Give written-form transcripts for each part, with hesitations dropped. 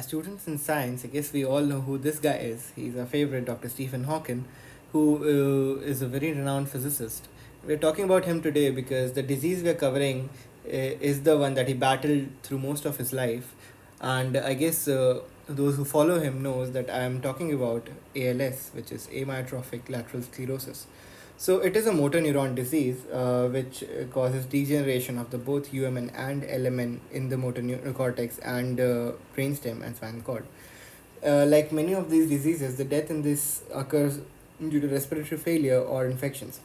as students in science, I guess we all know who this guy is. He's our favorite, Dr. Stephen Hawking, who is a very renowned physicist. We're talking about him today because the disease we're covering is the one that he battled through most of his life, and I guess those who follow him knows that I am talking about ALS, which is Amyotrophic Lateral Sclerosis. So it is a motor neuron disease which causes degeneration of the both UMN and LMN in the motor cortex and brainstem and spinal cord. Like many of these diseases, the death in this occurs due to respiratory failure or infections.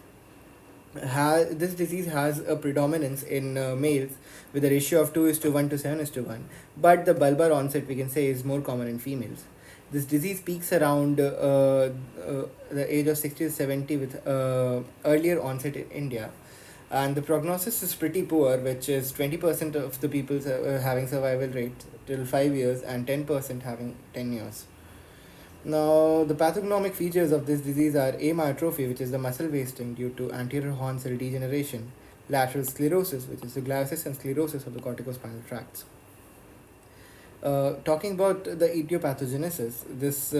This disease has a predominance in males with a ratio of 2 is to 1 to 7 is to 1, but the bulbar onset we can say is more common in females. This disease peaks around the age of 60 to 70 with earlier onset in India, and the prognosis is pretty poor, which is 20% of the people having survival rate till 5 years and 10% having 10 years. Now, the pathognomic features of this disease are amyotrophy, which is the muscle wasting due to anterior horn cell degeneration, lateral sclerosis, which is the gliosis and sclerosis of the corticospinal tracts. Talking about the etiopathogenesis, this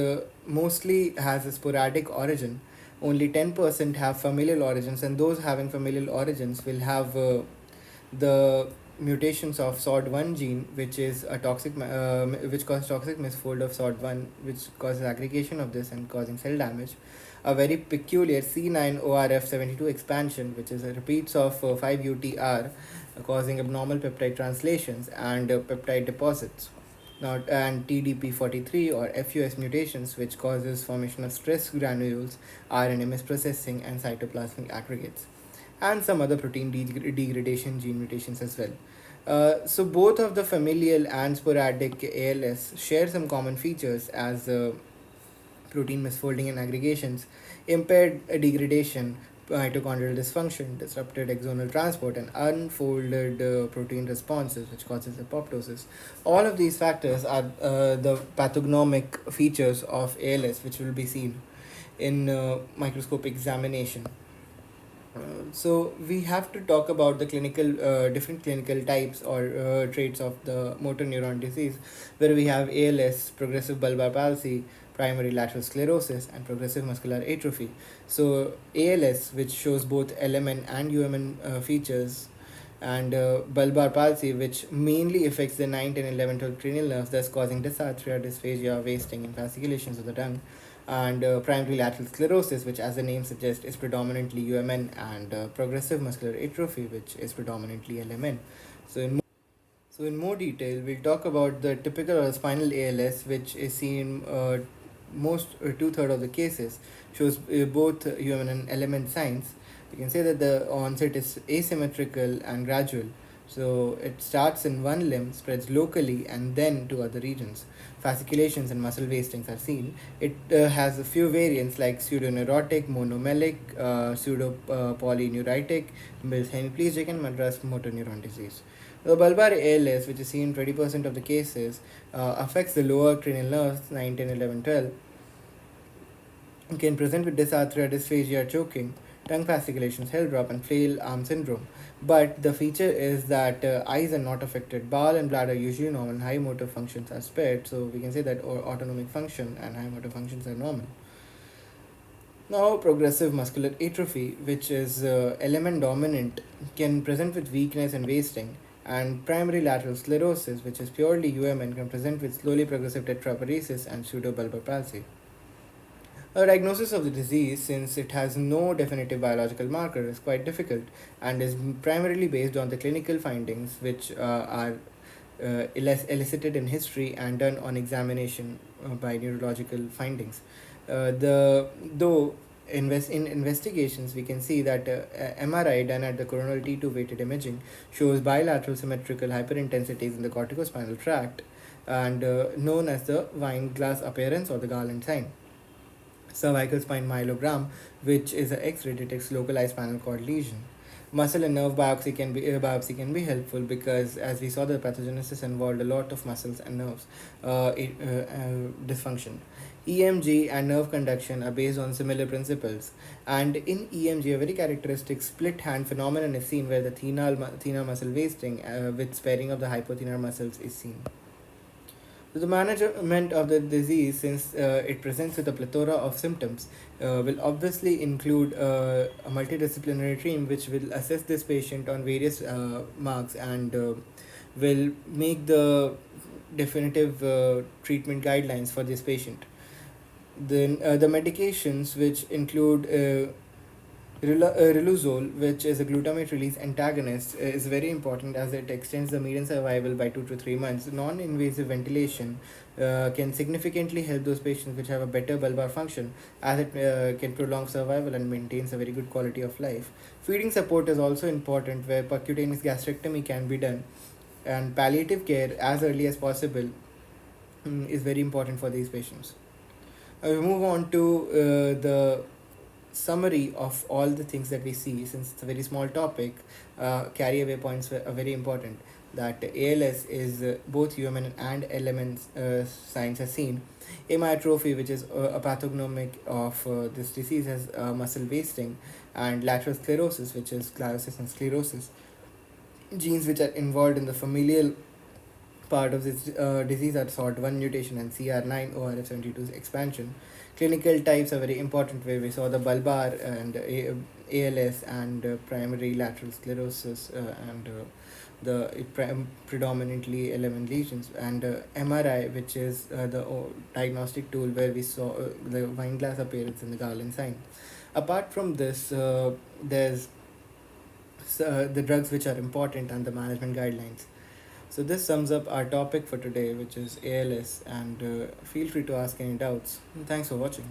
mostly has a sporadic origin. Only 10% have familial origins, and those having familial origins will have the mutations of SOD1 gene, which is a which causes toxic misfold of SOD1, which causes aggregation of this and causing cell damage. A very peculiar C9ORF72 expansion, which is a repeats of 5UTR, causing abnormal peptide translations and peptide deposits. And TDP43 or FUS mutations, which causes formation of stress granules, RNA misprocessing, and cytoplasmic aggregates, and some other protein degradation gene mutations as well. So both of the familial and sporadic ALS share some common features as protein misfolding and aggregations, impaired degradation, mitochondrial dysfunction, disrupted axonal transport, and unfolded protein responses, which causes apoptosis. All of these factors are the pathognomic features of ALS, which will be seen in microscopic examination. So we have to talk about the different clinical types or traits of the motor neuron disease, where we have ALS, progressive bulbar palsy, primary lateral sclerosis, and progressive muscular atrophy. So ALS, which shows both LMN and UMN features, and bulbar palsy, which mainly affects the 9, 10, 11, 12 cranial nerves, thus causing dysarthria, dysphagia, wasting, and fasciculations of the tongue. And primary lateral sclerosis, which as the name suggests is predominantly UMN, and progressive muscular atrophy, which is predominantly LMN. So in more detail, we'll talk about the typical spinal ALS, which is seen most two-thirds of the cases, shows both UMN and LMN signs. We can say that the onset is asymmetrical and gradual. So it starts in one limb, spreads locally, and then to other regions. Fasciculations and muscle wastings are seen. It has a few variants like pseudoneurotic, monomelic, pseudopolyneuritic, Mills hemiplegic, and Madras motor neuron disease. The bulbar ALS, which is seen in 20% of the cases, affects the lower cranial nerves 9, 10, 11, 12. It can present with dysarthria, dysphagia, choking, tongue fasciculations, hair drop, and flail arm syndrome. But the feature is that eyes are not affected. Bowel and bladder usually normal, and high motor functions are spared. So we can say that autonomic function and high motor functions are normal. Now, progressive muscular atrophy, which is element dominant, can present with weakness and wasting. And primary lateral sclerosis, which is purely UMN, can present with slowly progressive tetraparesis and pseudobulbar palsy. A diagnosis of the disease, since it has no definitive biological marker, is quite difficult and is primarily based on the clinical findings, which are elicited in history and done on examination by neurological findings. Though in investigations, we can see that MRI done at the coronal T2 weighted imaging shows bilateral symmetrical hyperintensities in the corticospinal tract, and known as the wine glass appearance or the Garland sign. Cervical spine myelogram, which is an X-ray, detects localized spinal cord lesion. Muscle and nerve biopsy can be helpful because, as we saw, the pathogenesis involved a lot of muscles and nerves dysfunction. EMG and nerve conduction are based on similar principles, and in EMG, a very characteristic split hand phenomenon is seen where the thenar muscle wasting with sparing of the hypothenar muscles is seen. So the management of the disease, since it presents with a plethora of symptoms, will obviously include a multidisciplinary team which will assess this patient on various marks and will make the definitive treatment guidelines for this patient. Then the medications, which include riluzole, which is a glutamate release antagonist, is very important as it extends the median survival by 2 to 3 months. Non-invasive ventilation can significantly help those patients which have a better bulbar function, as it can prolong survival and maintains a very good quality of life. Feeding support is also important, where percutaneous gastrectomy can be done, and palliative care as early as possible is very important for these patients. We move on to the summary of all the things that we see. Since it's a very small topic, carry away points are very important. That ALS is both human and elements signs are seen. Amyotrophy, which is a pathognomic of this disease, has muscle wasting, and lateral sclerosis, which is sclerosis and sclerosis. Genes which are involved in the familial part of this disease are SORT1 mutation and CR9 ORF72 expansion. Clinical types are very important, where we saw the bulbar and ALS and primary lateral sclerosis and predominantly 11 lesions, and MRI, which is the diagnostic tool where we saw the wine glass appearance in the Garland sign. Apart from this, there's the drugs which are important and the management guidelines. So this sums up our topic for today, which is ALS, and feel free to ask any doubts. Thanks for watching.